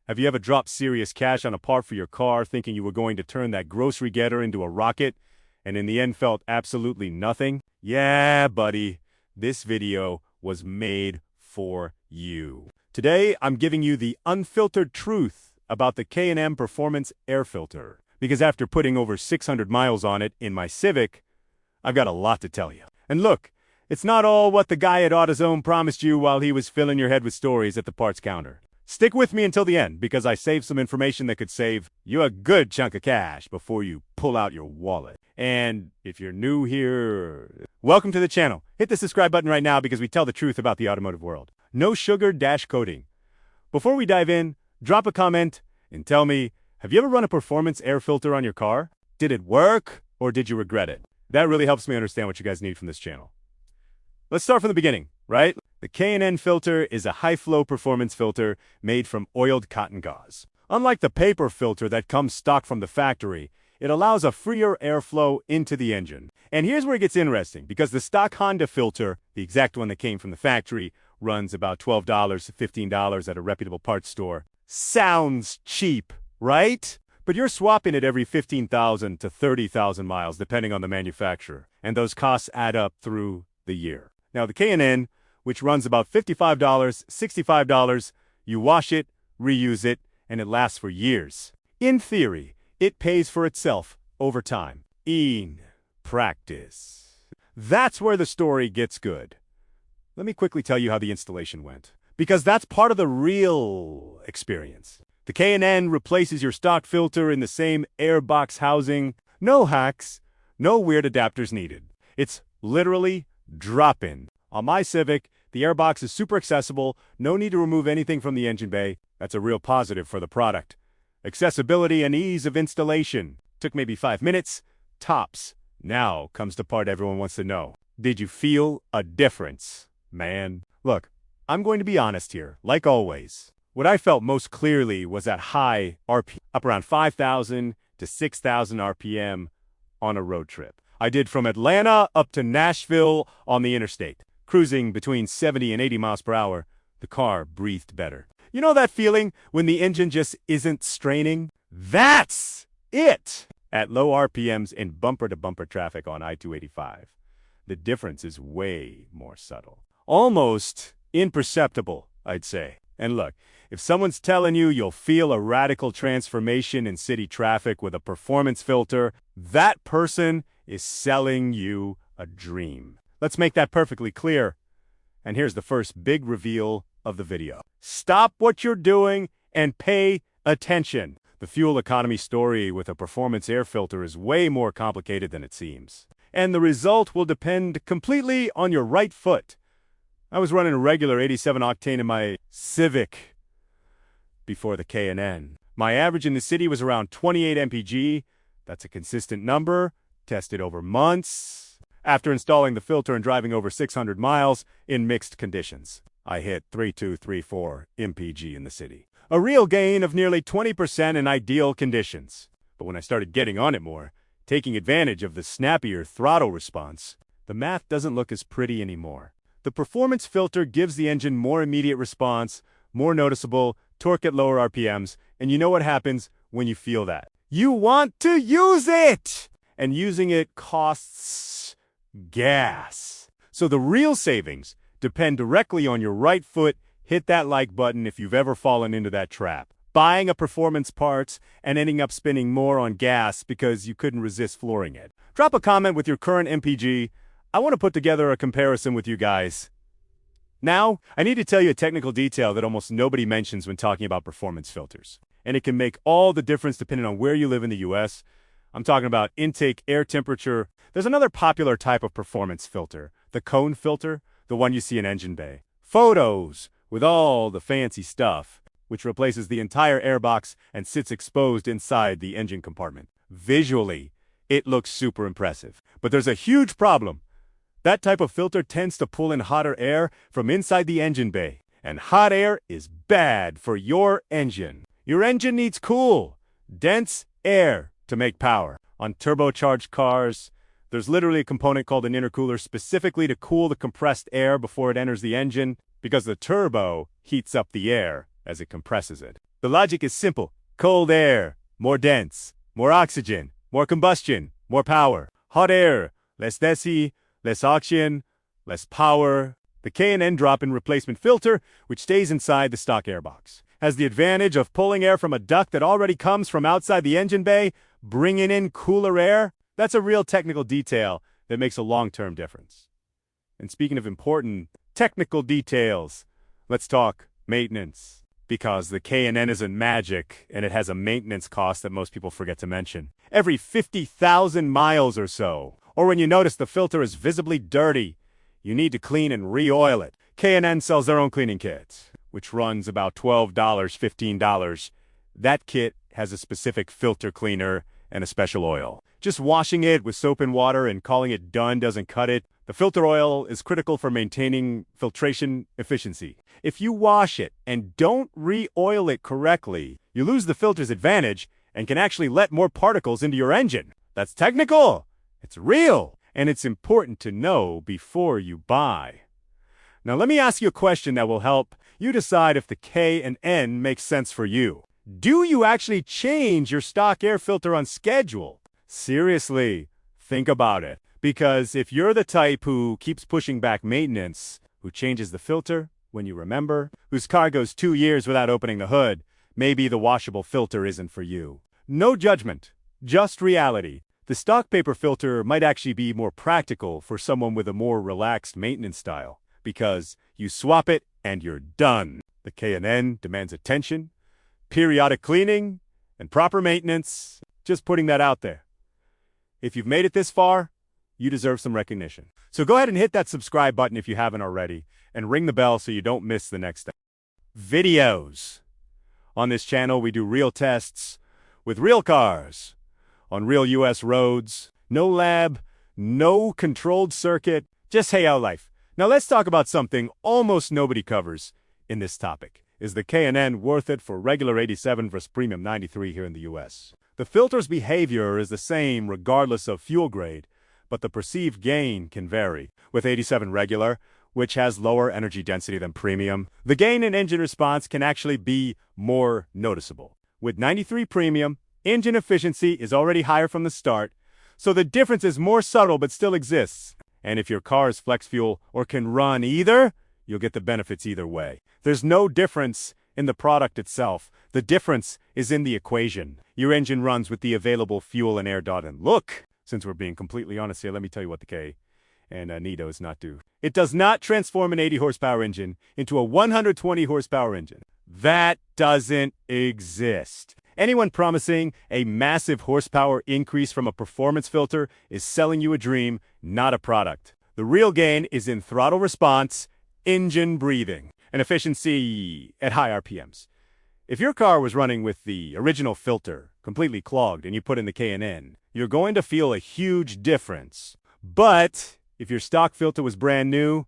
Have you ever dropped serious cash on a part for your car thinking you were going to turn that grocery getter into a rocket, and in the end felt absolutely nothing? Yeah, buddy, this video was made for you. Today, I'm giving you the unfiltered truth about the K&M Performance Air Filter, because after putting over 600 miles on it in my Civic, I've got a lot to tell you. And look, it's not all what the guy at AutoZone promised you while he was filling your head with stories at the parts counter. Stick with me until the end, because I saved some information that could save you a good chunk of cash before you pull out your wallet. And if you're new here, welcome to the channel. Hit the subscribe button right now because we tell the truth about the automotive world. No sugar dash coating. Before we dive in, drop a comment and tell me, have you ever run a performance air filter on your car? Did it work or did you regret it? That really helps me understand what you guys need from this channel. Let's start from the beginning, right? The K&N filter is a high-flow performance filter made from oiled cotton gauze. Unlike the paper filter that comes stock from the factory, it allows a freer airflow into the engine. And here's where it gets interesting, because the stock Honda filter, the exact one that came from the factory, runs about $12 to $15 at a reputable parts store. Sounds cheap, right? But you're swapping it every 15,000 to 30,000 miles, depending on the manufacturer. And those costs add up through the year. Now, the K&N, which runs about $55, $65, you wash it, reuse it, and it lasts for years. In theory, it pays for itself over time. In practice. That's where the story gets good. Let me quickly tell you how the installation went, because that's part of the real experience. The K&N replaces your stock filter in the same airbox housing. No hacks, no weird adapters needed. It's literally drop-in. On my Civic, the airbox is super accessible, no need to remove anything from the engine bay. That's a real positive for the product. Accessibility and ease of installation. Took maybe 5 minutes, tops. Now comes the part everyone wants to know. Did you feel a difference, man? Look, I'm going to be honest here, like always. What I felt most clearly was that high RPM, up around 5,000 to 6,000 RPM on a road trip. I did from Atlanta up to Nashville on the interstate. Cruising between 70 and 80 miles per hour, the car breathed better. You know that feeling when the engine just isn't straining? That's it! At low RPMs in bumper-to-bumper traffic on I-285, the difference is way more subtle. Almost imperceptible, I'd say. And look, if someone's telling you you'll feel a radical transformation in city traffic with a performance filter, that person is selling you a dream. Let's make that perfectly clear. And here's the first big reveal of the video. Stop what you're doing and pay attention. The fuel economy story with a performance air filter is way more complicated than it seems. And the result will depend completely on your right foot. I was running a regular 87 octane in my Civic before the K&N. My average in the city was around 28 mpg. That's a consistent number, tested over months. After installing the filter and driving over 600 miles in mixed conditions, I hit 3234 mpg in the city. A real gain of nearly 20% in ideal conditions. But when I started getting on it more, taking advantage of the snappier throttle response, the math doesn't look as pretty anymore. The performance filter gives the engine more immediate response, more noticeable, torque at lower RPMs, and you know what happens when you feel that. You want to use it! And using it costs gas. So the real savings depend directly on your right foot. Hit that like button if you've ever fallen into that trap. Buying a performance parts and ending up spending more on gas because you couldn't resist flooring it. Drop a comment with your current MPG. I want to put together a comparison with you guys. Now, I need to tell you a technical detail that almost nobody mentions when talking about performance filters. And it can make all the difference depending on where you live in the US. I'm talking about intake air temperature. There's another popular type of performance filter, the cone filter, the one you see in engine bay. Photos with all the fancy stuff, which replaces the entire airbox and sits exposed inside the engine compartment. Visually, it looks super impressive. But there's a huge problem. That type of filter tends to pull in hotter air from inside the engine bay. And hot air is bad for your engine. Your engine needs cool, dense air to make power. On turbocharged cars, there's literally a component called an intercooler specifically to cool the compressed air before it enters the engine, because the turbo heats up the air as it compresses it. The logic is simple. Cold air, more dense. More oxygen, more combustion, more power. Hot air, less density, less oxygen, less power. The K&N drop-in replacement filter, which stays inside the stock airbox, has the advantage of pulling air from a duct that already comes from outside the engine bay, bringing in cooler air. That's a real technical detail that makes a long-term difference. And speaking of important technical details, let's talk maintenance. Because the K&N isn't magic, and it has a maintenance cost that most people forget to mention. Every 50,000 miles or so, or when you notice the filter is visibly dirty, you need to clean and re-oil it. K&N sells their own cleaning kit, which runs about $12, $15. That kit has a specific filter cleaner and a special oil. Just washing it with soap and water and calling it done doesn't cut it. The filter oil is critical for maintaining filtration efficiency. If you wash it and don't re-oil it correctly, you lose the filter's advantage and can actually let more particles into your engine. That's technical, it's real, and it's important to know before you buy. Now let me ask you a question that will help you decide if the K&N makes sense for you. Do you actually change your stock air filter on schedule? Seriously, think about it. Because if you're the type who keeps pushing back maintenance, who changes the filter when you remember, whose car goes 2 years without opening the hood, maybe the washable filter isn't for you. No judgment, just reality. The stock paper filter might actually be more practical for someone with a more relaxed maintenance style, because you swap it and you're done. The K&N demands attention, periodic cleaning, and proper maintenance. Just putting that out there. If you've made it this far, you deserve some recognition. So go ahead and hit that subscribe button if you haven't already, and ring the bell so you don't miss the next videos. On this channel, we do real tests with real cars on real US roads. No lab, no controlled circuit, just hey out life. Now let's talk about something almost nobody covers in this topic. Is the K&N worth it for regular 87 versus premium 93 here in the US? The filter's behavior is the same regardless of fuel grade, but the perceived gain can vary. With 87 regular, which has lower energy density than premium, the gain in engine response can actually be more noticeable. With 93 premium, engine efficiency is already higher from the start, so the difference is more subtle but still exists. And if your car is flex fuel or can run either, you'll get the benefits either way. There's no difference in the product itself. The difference is in the equation. Your engine runs with the available fuel and air dot. And look, since we're being completely honest here, let me tell you what the K&N does not do. It does not transform an 80 horsepower engine into a 120 horsepower engine. That doesn't exist. Anyone promising a massive horsepower increase from a performance filter is selling you a dream, not a product. The real gain is in throttle response, engine breathing, and efficiency at high RPMs. If your car was running with the original filter completely clogged and you put in the K&N, you're going to feel a huge difference. But if your stock filter was brand new,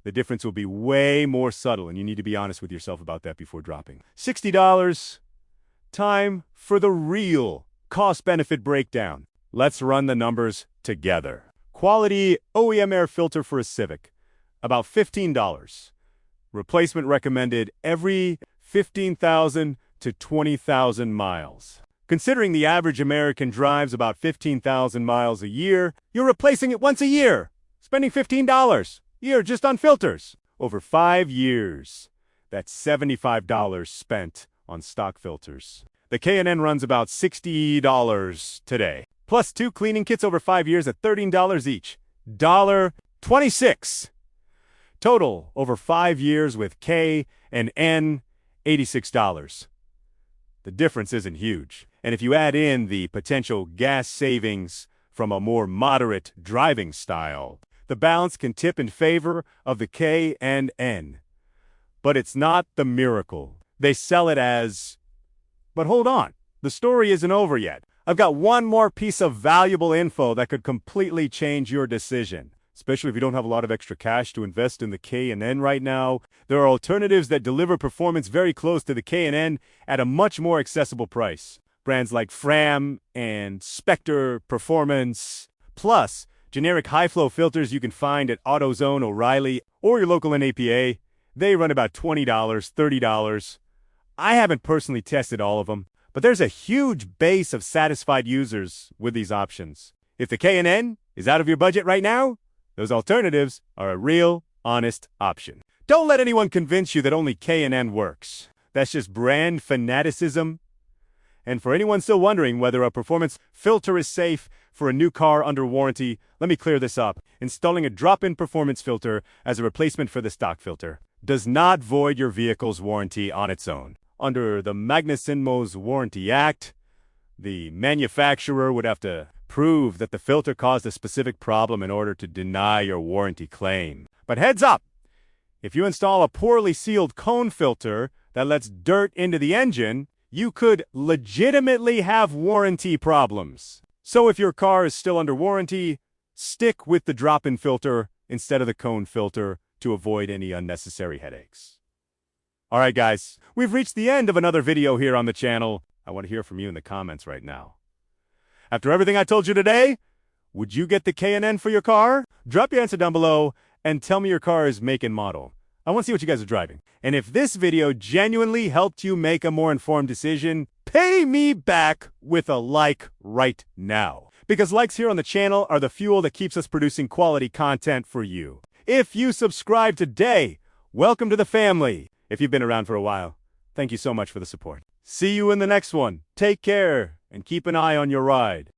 the difference will be way more subtle, and you need to be honest with yourself about that before dropping. $60. Time for the real cost-benefit breakdown. Let's run the numbers together. Quality OEM air filter for a Civic, about $15. Replacement recommended every 15,000 to 20,000 miles. Considering the average American drives about 15,000 miles a year, you're replacing it once a year, spending $15 a year just on filters. Over 5 years, that's $75 spent on stock filters. The K&N runs about $60 today, plus 2 cleaning kits over 5 years at $13 each. $26. Total over 5 years with K&N, $86. The difference isn't huge. And if you add in the potential gas savings from a more moderate driving style, the balance can tip in favor of the K&N. But it's not the miracle. They sell it as... But hold on, the story isn't over yet. I've got one more piece of valuable info that could completely change your decision. Especially if you don't have a lot of extra cash to invest in the K&N right now. There are alternatives that deliver performance very close to the K&N at a much more accessible price. Brands like Fram and Spectre Performance. Plus, generic high-flow filters you can find at AutoZone, O'Reilly, or your local NAPA. They run about $20, $30. I haven't personally tested all of them, but there's a huge base of satisfied users with these options. If the K&N is out of your budget right now, those alternatives are a real, honest option. Don't let anyone convince you that only K&N works. That's just brand fanaticism. And for anyone still wondering whether a performance filter is safe for a new car under warranty, let me clear this up. Installing a drop-in performance filter as a replacement for the stock filter does not void your vehicle's warranty on its own. Under the Magnuson-Mo's Warranty Act, the manufacturer would have to prove that the filter caused a specific problem in order to deny your warranty claim. But heads up! If you install a poorly sealed cone filter that lets dirt into the engine, you could legitimately have warranty problems. So if your car is still under warranty, stick with the drop-in filter instead of the cone filter to avoid any unnecessary headaches. Alright guys, we've reached the end of another video here on the channel. I want to hear from you in the comments right now. After everything I told you today, would you get the K&N for your car? Drop your answer down below and tell me your car's make and model. I want to see what you guys are driving. And if this video genuinely helped you make a more informed decision, pay me back with a like right now. Because likes here on the channel are the fuel that keeps us producing quality content for you. If you subscribe today, welcome to the family. If you've been around for a while, thank you so much for the support. See you in the next one. Take care and keep an eye on your ride.